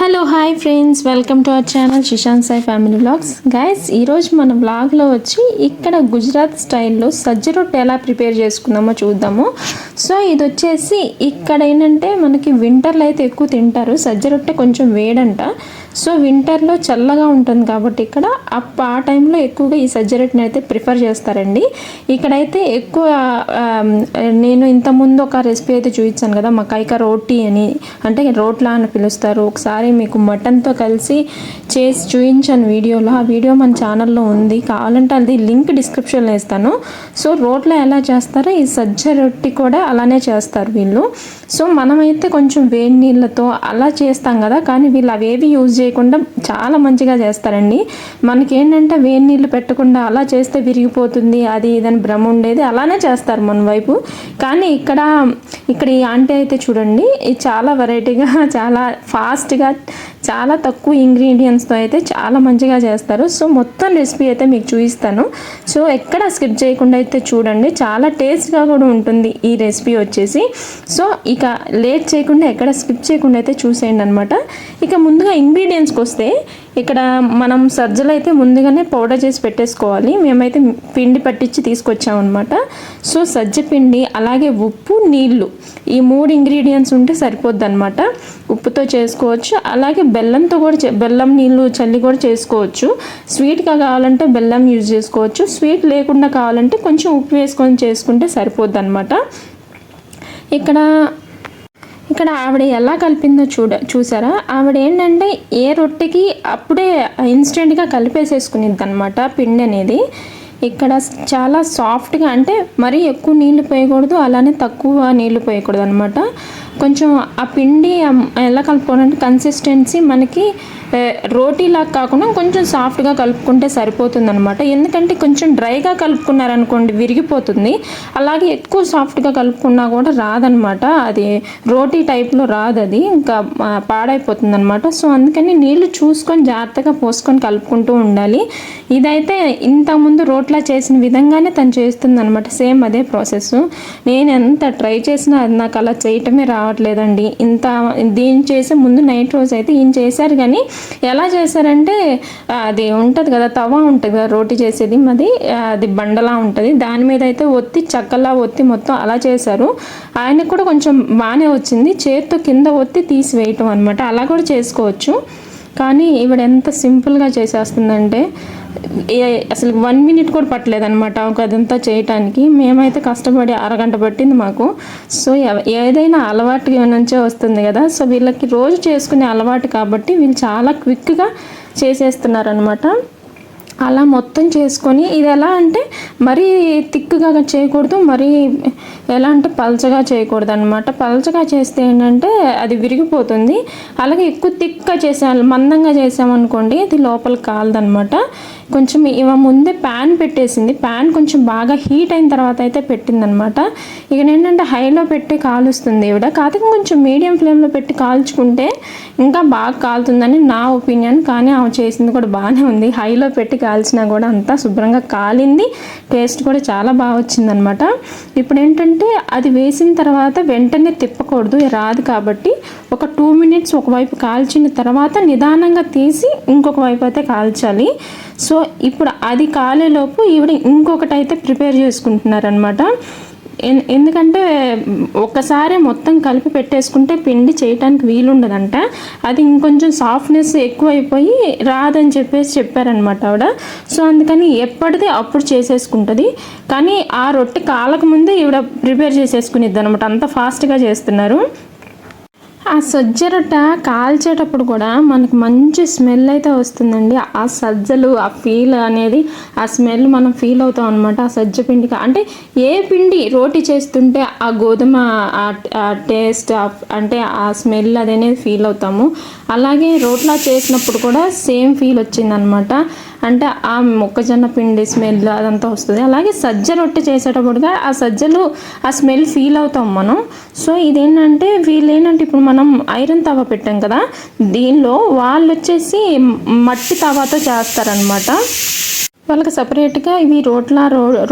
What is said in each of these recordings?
Hello hi friends, welcome to our channel Shishanth Sai family vlogs. Guys, ఈరోజు మన వ్లాగ్లో వచ్చి ఇక్కడ గుజరాత్ స్టైల్లో సజ్జ రొట్టె ఎలా ప్రిపేర్ చేసుకున్నామో చూద్దాము. సో ఇది వచ్చేసి ఇక్కడ ఏంటంటే మనకి వింటర్లో అయితే ఎక్కువ తింటారు. సజ్జ రొట్టె కొంచెం వేడంట. సో వింటర్లో చల్లగా ఉంటుంది కాబట్టి ఇక్కడ ఆ టైంలో ఎక్కువగా ఈ సజ్జ రొట్టెని అయితే ప్రిఫర్ చేస్తారండి. ఇక్కడైతే ఎక్కువ నేను ఇంతకుముందు ఒక రెసిపీ అయితే చూపించాను కదా, మకాయికా రోటీ అని, అంటే రోట్లా అని పిలుస్తారు. ఒకసారి మీకు మటన్తో కలిసి చేసి చూపించాను వీడియోలో. ఆ వీడియో మన ఛానల్లో ఉంది, కావాలంటే అది లింక్ డిస్క్రిప్షన్లో ఇస్తాను. సో రోట్లో ఎలా చేస్తారో ఈ సజ్జ రొట్టి కూడా అలానే చేస్తారు వీళ్ళు. సో మనమైతే కొంచెం వేడి నీళ్ళతో అలా చేస్తాం కదా, కానీ వీళ్ళు అవేవి యూజ్ చేయకుండా చాలా మంచిగా చేస్తారండి. మనకేంటంటే వేడి నీళ్ళు పెట్టకుండా అలా చేస్తే విరిగిపోతుంది అది ఇదని భ్రమ ఉండేది, అలానే చేస్తారు మన వైపు. కానీ ఇక్కడ ఈ ఆంటీ అయితే చూడండి, ఇది చాలా వెరైటీగా, చాలా ఫాస్ట్గా, చాలా తక్కువ ఇంగ్రీడియంట్స్తో అయితే చాలా మంచిగా చేస్తారు. సో మొత్తం రెసిపీ అయితే మీకు చూపిస్తాను. సో ఎక్కడ స్కిప్ చేయకుండా అయితే చూడండి, చాలా టేస్ట్గా కూడా ఉంటుంది ఈ రెసిపీ వచ్చేసి. సో ఇక లేట్ చేయకుండా ఎక్కడ స్కిప్ చేయకుండా అయితే చూసేయండి అనమాట. ఇక ముందుగా ఇంగ్రీడియంట్స్కి వస్తే, ఇక్కడ మనం సజ్జలు అయితే ముందుగానే పౌడర్ చేసి పెట్టేసుకోవాలి. మేమైతే పిండి పట్టించి తీసుకొచ్చామన్నమాట. సో సజ్జ పిండి, అలాగే ఉప్పు, నీళ్ళు, ఈ 3 ఇంగ్రీడియంట్స్ ఉంటే సరిపోద్ది అనమాట. ఉప్పుతో చేసుకోవచ్చు, అలాగే బెల్లంతో కూడా బెల్లం నీళ్ళు చల్లి కూడా చేసుకోవచ్చు. స్వీట్గా కావాలంటే బెల్లం యూజ్ చేసుకోవచ్చు, స్వీట్ లేకుండా కావాలంటే కొంచెం ఉప్పు వేసుకొని చేసుకుంటే సరిపోద్ది అనమాట. ఇక్కడ ఆవిడ ఎలా కలిపిందో చూసారా. ఆవిడ ఏంటంటే ఏ రొట్టెకి అప్పుడే ఇన్స్టెంట్గా కలిపేసేసుకునిద్ది అనమాట పిండి అనేది. ఇక్కడ చాలా సాఫ్ట్గా, అంటే మరీ ఎక్కువ నీళ్ళు పోయకూడదు, అలానే తక్కువ నీళ్ళు పోయకూడదు అనమాట. కొంచెం ఆ పిండి ఎలా కలుపుకోవాలంటే కన్సిస్టెన్సీ మనకి రోటీలాగా కాకుండా కొంచెం సాఫ్ట్గా కలుపుకుంటే సరిపోతుంది అనమాట. ఎందుకంటే కొంచెం డ్రైగా కలుపుకున్నారనుకోండి విరిగిపోతుంది, అలాగే ఎక్కువ సాఫ్ట్గా కలుపుకున్నా కూడా రాదనమాట, అది రోటీ టైప్లో రాదు, అది ఇంకా పాడైపోతుంది అనమాట. సో అందుకని నీళ్ళు చూసుకొని జాగ్రత్తగా పోసుకొని కలుపుకుంటూ ఉండాలి. ఇదైతే ఇంతకుముందు రోట్లా చేసిన విధంగానే తను చేస్తుంది అనమాట, సేమ్ అదే ప్రాసెస్. నేను ఎంత ట్రై చేసినా అది నాకు అలా చేయటమే రావట్లేదండి. దీన్ని చేసే ముందు నైట్ రోజు అయితే ఈయన చేశారు, కానీ ఎలా చేశారంటే అది ఉంటుంది కదా, తవా ఉంటుంది కదా రోటీ చేసేది, అది బండలా ఉంటుంది, దాని మీద అయితే ఒత్తి చక్కలా ఒత్తి మొత్తం అలా చేశారు. ఆయనకు కూడా కొంచెం బాగానే వచ్చింది, చేతితో కింద ఒత్తి తీసివేయటం అనమాట. అలా కూడా చేసుకోవచ్చు, కానీ ఈవిడ ఎంత సింపుల్గా చేసేస్తుందంటే అసలు 1 మినిట్ కూడా పట్టలేదన్నమాట అదంతా చేయటానికి. మేమైతే కష్టపడి అరగంట పట్టింది మాకు. సో ఏదైనా అలవాటు నుంచే వస్తుంది కదా. సో వీళ్ళకి రోజు చేసుకునే అలవాటు కాబట్టి వీళ్ళు చాలా క్విక్గా చేసేస్తున్నారనమాట. అలా మొత్తం చేసుకొని, ఇది ఎలా అంటే మరీ తిక్కుగా చేయకూడదు, మరీ ఎలా అంటే పల్చగా చేయకూడదు అనమాట. పల్చగా చేస్తే ఏంటంటే అది విరిగిపోతుంది. అలాగే ఎక్కువ తిక్గా మందంగా చేసామనుకోండి అది లోపల కాలదనమాట. కొంచెం ఇవ ముందే ప్యాన్ పెట్టేసింది, ప్యాన్ కొంచెం బాగా హీట్ అయిన తర్వాత అయితే పెట్టిందనమాట. ఇక ఏంటంటే హైలో పెట్టి కాలుస్తుంది ఈవిడ, కాకపోతే కొంచెం మీడియం ఫ్లేమ్లో పెట్టి కాల్చుకుంటే ఇంకా బాగా కాలుతుందని నా ఒపీనియన్. కానీ ఆమె చేసింది కూడా బాగానే ఉంది, హైలో పెట్టి కాల్చినా కూడా అంతా శుభ్రంగా కాలింది, టేస్ట్ కూడా చాలా బాగా వచ్చిందనమాట. ఇప్పుడు ఏంటంటే అది వేసిన తర్వాత వెంటనే తిప్పకూడదు, రాదు కాబట్టి ఒక 2 మినిట్స్ ఒకవైపు కాల్చిన తర్వాత నిదానంగా తీసి ఇంకొక వైపు అయితే కాల్చాలి. సో ఇప్పుడు అది కాలేలోపు ఈవిడ ఇంకొకటి అయితే ప్రిపేర్ చేసుకుంటున్నారనమాట. ఎందుకంటే ఒక్కసారి మొత్తం కలిపి పెట్టేసుకుంటే పిండి చేయటానికి వీలుండదంట, అది ఇంకొంచెం సాఫ్ట్నెస్ ఎక్కువైపోయి రాదని చెప్పారనమాట ఆవిడ. సో అందుకని ఎప్పటిది అప్పుడు చేసేసుకుంటుంది, కానీ ఆ రొట్టె కాలకముందే ఈవిడ ప్రిపేర్ చేసేసుకునిద్ది అనమాట, అంత ఫాస్ట్గా చేస్తున్నారు. ఆ సజ్జ రొట్టె కాల్చేటప్పుడు కూడా మనకు మంచి స్మెల్ అయితే వస్తుందండి. ఆ సజ్జలు, ఆ ఫీల్ అనేది, ఆ స్మెల్ మనం ఫీల్ అవుతాం అనమాట. ఆ సజ్జ పిండికి అంటే ఏ పిండి రోటీ చేస్తుంటే ఆ గోధుమ ఆ టేస్ట్, అంటే ఆ స్మెల్ అనేది ఫీల్ అవుతాము. అలాగే రోట్లా చేసినప్పుడు కూడా సేమ్ ఫీల్ వచ్చిందనమాట. అంటే ఆ మొక్కజొన్న పిండి స్మెల్ అదంతా వస్తుంది. అలాగే సజ్జ రొట్టె చేసేటప్పుడు కూడా ఆ సజ్జలు ఆ స్మెల్ ఫీల్ అవుతాం మనం. సో ఇదేంటంటే వీళ్ళు ఏంటంటే ఇప్పుడు మనం ఐరన్ తవా పెట్టాం కదా, దీనిలో వాళ్ళు వచ్చేసి మట్టి తవాతో చేస్తారనమాట. వాళ్ళకి సపరేట్గా ఇవి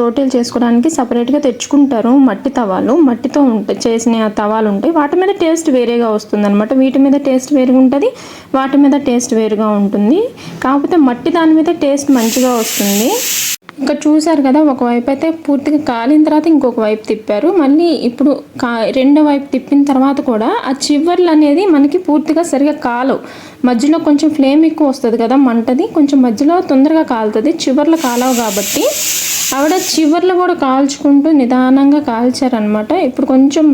రోటీలు చేసుకోవడానికి సపరేట్గా తెచ్చుకుంటారు మట్టి తవాలు, మట్టితో ఉంటాయి చేసిన తవాలు ఉంటాయి. వాటి మీద టేస్ట్ వేరేగా వస్తుంది అనమాట. వీటి మీద టేస్ట్ వేరుగా ఉంటుంది, వాటి మీద టేస్ట్ వేరుగా ఉంటుంది. కాకపోతే మట్టి దాని మీద టేస్ట్ మంచిగా వస్తుంది. ఇంకా చూసారు కదా, ఒకవైపు అయితే పూర్తిగా కాలిన తర్వాత ఇంకొక వైపు తిప్పారు. మళ్ళీ ఇప్పుడు రెండో వైపు తిప్పిన తర్వాత కూడా ఆ చివర్లు అనేది మనకి పూర్తిగా సరిగా కాలవు. మధ్యలో కొంచెం ఫ్లేమ్ ఎక్కువ వస్తుంది కదా మంటది, కొంచెం మధ్యలో తొందరగా కాలుతుంది, చివర్లు కాలవు. కాబట్టి ఆవిడ చివర్లు కూడా కాల్చుకుంటూ నిదానంగా కాల్చారనమాట. ఇప్పుడు కొంచెం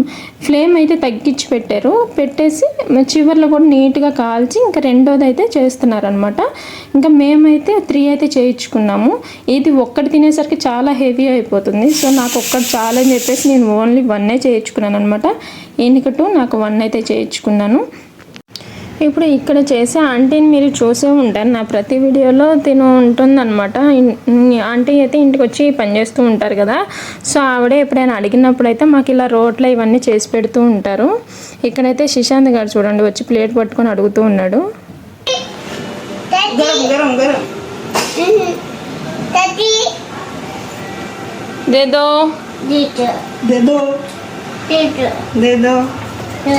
ఫ్లేమ్ అయితే తగ్గించి పెట్టేసి చివర్లు కూడా నీట్గా కాల్చి ఇంకా రెండోది అయితే చేస్తున్నారనమాట. ఇంకా మేమైతే 3 అయితే చేయించుకున్నాము. ఇది ఒక్కటి తినేసరికి చాలా హెవీ అయిపోతుంది. సో నాకు ఒక్కటి చాలని చెప్పేసి నేను ఓన్లీ 1 చేయించుకున్నాను అనమాట. ఎన్నికటు నాకు 1 అయితే చేయించుకున్నాను. ఇప్పుడు ఇక్కడ చేసే ఆంటీని మీరు చూసే ఉంటారు, నా ప్రతి వీడియోలో తిను ఉంటుందన్నమాట. ఆంటీ అయితే ఇంటికి వచ్చి పని చేస్తూ ఉంటారు కదా, సో ఆవిడే ఎప్పుడైనా అడిగినప్పుడు అయితే మాకు ఇలా రోట్లో ఇవన్నీ చేసి పెడుతూ ఉంటారు. ఇక్కడైతే శశాంత్ గారు చూడండి వచ్చి ప్లేట్ పట్టుకొని అడుగుతూ ఉన్నాడు. దేదో దేదో దేదో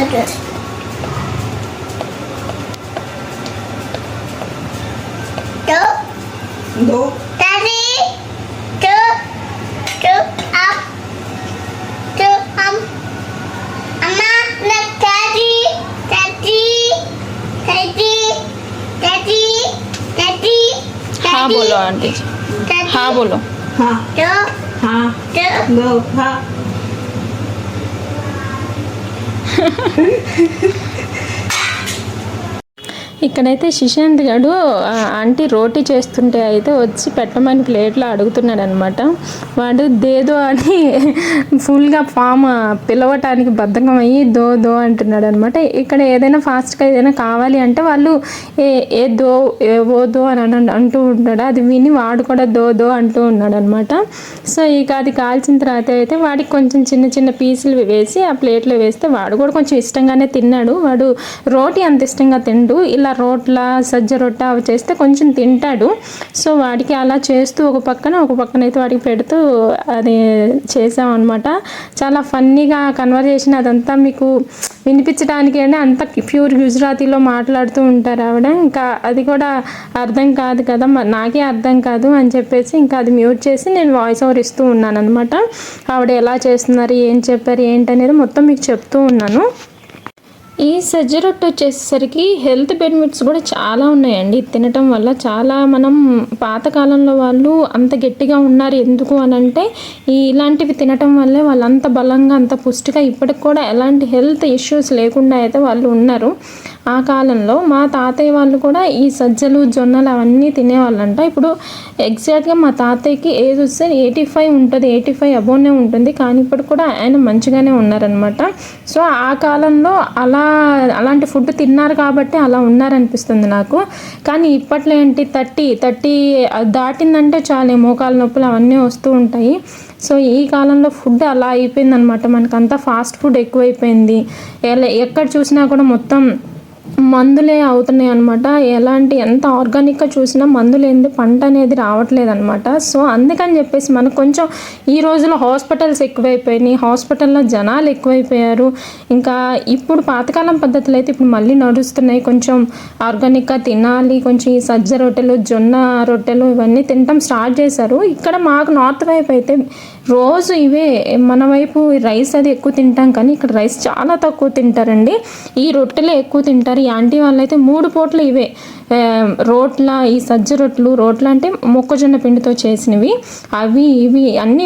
Go. Daddy. Two. Up. Amma. Look, Daddy. हाँ बोलो आंटी जी, हाँ बोलो. हाँ. हाँ. Go. हाँ. ఇక్కడైతే శశాంత్ గడు ఆంటీ రోటీ చేస్తుంటే అయితే వచ్చి పెట్టమని ప్లేట్లో అడుగుతున్నాడు అనమాట. వాడు దేదో అని ఫుల్గా ఫామ్ పిలవటానికి బద్ధకం అయ్యి దో అంటున్నాడు అనమాట. ఇక్కడ ఏదైనా ఫాస్ట్గా ఏదైనా కావాలి అంటే వాళ్ళు ఏ దో అని అంటూ ఉంటాడు. అది విని వాడు కూడా దో అంటూ ఉన్నాడు అనమాట. సో ఇక అది కాల్చిన తర్వాత అయితే వాడికి కొంచెం చిన్న పీసులు వేసి ఆ ప్లేట్లో వేస్తే వాడు కూడా కొంచెం ఇష్టంగానే తిన్నాడు. వాడు రోటీ అంత ఇష్టంగా తిండు, ఇలా రోట్ల సజ్జ రొట్టె అవి చేస్తే కొంచెం తింటాడు. సో వాడికి అలా చేస్తూ ఒక పక్కన అయితే వాడికి పెడుతూ అది చేసామన్నమాట. చాలా ఫన్నీగా కన్వర్జేషన్ అదంతా మీకు వినిపించడానికి అంటే అంత ప్యూర్ గుజరాతీలో మాట్లాడుతూ ఉంటారు ఆవిడ. ఇంకా అది కూడా అర్థం కాదు కదా, నాకే అర్థం కాదు అని చెప్పేసి ఇంకా అది మ్యూట్ చేసి నేను వాయిస్ ఓవర్ ఇస్తూ ఉన్నాను అనమాట. ఆవిడ ఎలా చేస్తున్నారు, ఏం చెప్పారు, ఏంటనేది మొత్తం మీకు చెప్తూ ఉన్నాను. ఈ సజ్జ రొట్టె వచ్చేసరికి హెల్త్ బెనిఫిట్స్ కూడా చాలా ఉన్నాయండి. తినటం వల్ల చాలా మనం పాతకాలంలో వాళ్ళు అంత గట్టిగా ఉన్నారు ఎందుకు అని అంటే ఇలాంటివి తినటం వల్లే వాళ్ళు అంత బలంగా అంత పుష్టిగా ఇప్పటికి కూడా ఎలాంటి హెల్త్ ఇష్యూస్ లేకుండా అయితే వాళ్ళు ఉన్నారు. ఆ కాలంలో మా తాతయ్య వాళ్ళు కూడా ఈ సజ్జలు జొన్నలు అవన్నీ తినేవాళ్ళంట. ఇప్పుడు ఎగ్జాక్ట్గా మా తాతయ్యకి ఏజ్ వస్తే 85 ఉంటుంది, 85 అబోనే ఉంటుంది. కానీ ఇప్పుడు కూడా ఆయన మంచిగానే ఉన్నారనమాట. సో ఆ కాలంలో అలాంటి ఫుడ్ తిన్నారు కాబట్టి అలా ఉన్నారనిపిస్తుంది నాకు. కానీ ఇప్పట్లో ఏంటి 30 దాటిందంటే చాలు మోకాలు నొప్పులు అవన్నీ వస్తూ ఉంటాయి. సో ఈ కాలంలో ఫుడ్ అలా అయిపోయింది అనమాట. మనకంతా ఫాస్ట్ ఫుడ్ ఎక్కువైపోయింది. ఎక్కడ చూసినా కూడా మొత్తం మందులే అవుతున్నాయి అనమాట. ఎంత ఆర్గానిక్గా చూసినా మందులేంది పంట అనేది రావట్లేదు అనమాట. సో అందుకని చెప్పేసి మనకు కొంచెం ఈ రోజుల్లో హాస్పిటల్స్ ఎక్కువైపోయినాయి, హాస్పిటల్లో జనాలు ఎక్కువైపోయారు. ఇంకా ఇప్పుడు పాతకాలం పద్ధతులు అయితే ఇప్పుడు మళ్ళీ నడుస్తున్నాయి. కొంచెం ఆర్గానిక్గా తినాలి, కొంచెం ఈ సజ్జ రొట్టెలు జొన్న రొట్టెలు ఇవన్నీ తినటం స్టార్ట్ చేశారు. ఇక్కడ మాకు నార్త్ వైపు అయితే రోజు ఇవే, మన వైపు రైస్ అది ఎక్కువ తింటాం కానీ ఇక్కడ రైస్ చాలా తక్కువ తింటారండి. ఈ రొట్టెలే ఎక్కువ తింటారు. ఈ ఆంటీ వాళ్ళైతే 3 పూటలు ఇవే రోట్ల, ఈ సజ్జ రోట్ల అంటే మొక్కజొన్న పిండితో చేసినవి, అవి ఇవి అన్నీ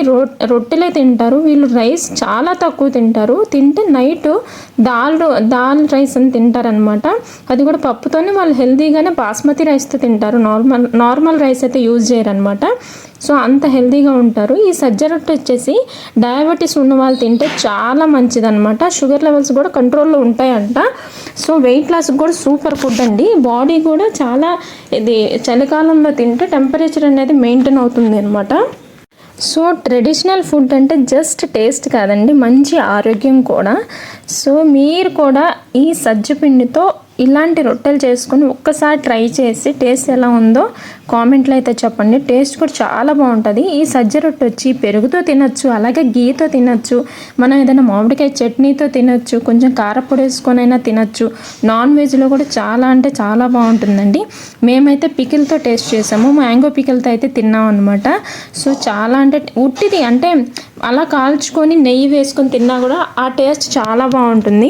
రొట్టెలే తింటారు. వీళ్ళు రైస్ చాలా తక్కువ తింటారు. తింటే నైట్ దాల్ రైస్ అని తింటారనమాట. అది కూడా పప్పుతోనే వాళ్ళు హెల్తీగానే బాస్మతి రైస్తో తింటారు, నార్మల్ రైస్ అయితే యూజ్ చేయరనమాట. సో అంత హెల్తీగా ఉంటారు. ఈ సజ్జ రొట్టె వచ్చేసి డయాబెటీస్ ఉన్న వాళ్ళు తింటే చాలా మంచిదన్నమాట. షుగర్ లెవెల్స్ కూడా కంట్రోల్లో ఉంటాయంట. సో వెయిట్ లాస్ కూడా సూపర్ ఫుడ్ అండి. బాడీ కూడా చాలా ఇది చలికాలంలో తింటే టెంపరేచర్ అనేది మెయింటైన్ అవుతుంది అనమాట. సో ట్రెడిషనల్ ఫుడ్ అంటే జస్ట్ టేస్ట్ కాదండి, మంచి ఆరోగ్యం కూడా. సో మీరు కూడా ఈ సజ్జ పిండితో ఇలాంటి రొట్టెలు చేసుకొని ఒక్కసారి ట్రై చేసి టేస్ట్ ఎలా ఉందో కామెంట్లో అయితే చెప్పండి. టేస్ట్ కూడా చాలా బాగుంటుంది. ఈ సజ్జ రొట్టె వచ్చి పెరుగుతో తినచ్చు, అలాగే గీతో తినచ్చు, మనం ఏదైనా మామిడికాయ చట్నీతో తినచ్చు, కొంచెం కారపొడి వేసుకొని అయినా తినచ్చు. నాన్ వెజ్లో కూడా చాలా అంటే చాలా బాగుంటుందండి. మేమైతే పికిల్తో టేస్ట్ చేసాము, మ్యాంగో పికిల్తో అయితే తిన్నాం అనమాట. సో చాలా అంటే ఉట్టిది అంటే అలా కాల్చుకొని నెయ్యి వేసుకొని తిన్నా కూడా ఆ టేస్ట్ చాలా బాగుంటుంది.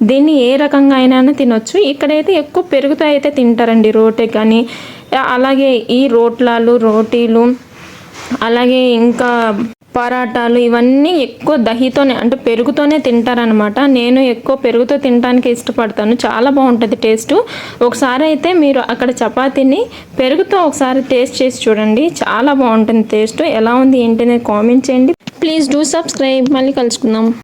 దీన్ని ఏ రకంగా అయినా తినొచ్చు. ఇక్కడైతే ఎక్కువ పెరుగుతో అయితే తింటారండి రోటే కానీ, అలాగే ఈ రోటీలు, అలాగే ఇంకా పరాటాలు ఇవన్నీ ఎక్కువ దహితోనే అంటే పెరుగుతోనే తింటారనమాట. నేను ఎక్కువ పెరుగుతో తినడానికి ఇష్టపడతాను, చాలా బాగుంటుంది టేస్ట్. ఒకసారి అయితే మీరు అక్కడ చపాతీని పెరుగుతో ఒకసారి టేస్ట్ చేసి చూడండి, చాలా బాగుంటుంది టేస్ట్. ఎలా ఉంది ఏంటి అనేది కామెంట్ చేయండి. Please do subscribe. మళ్ళీ కలుసుకుందాం.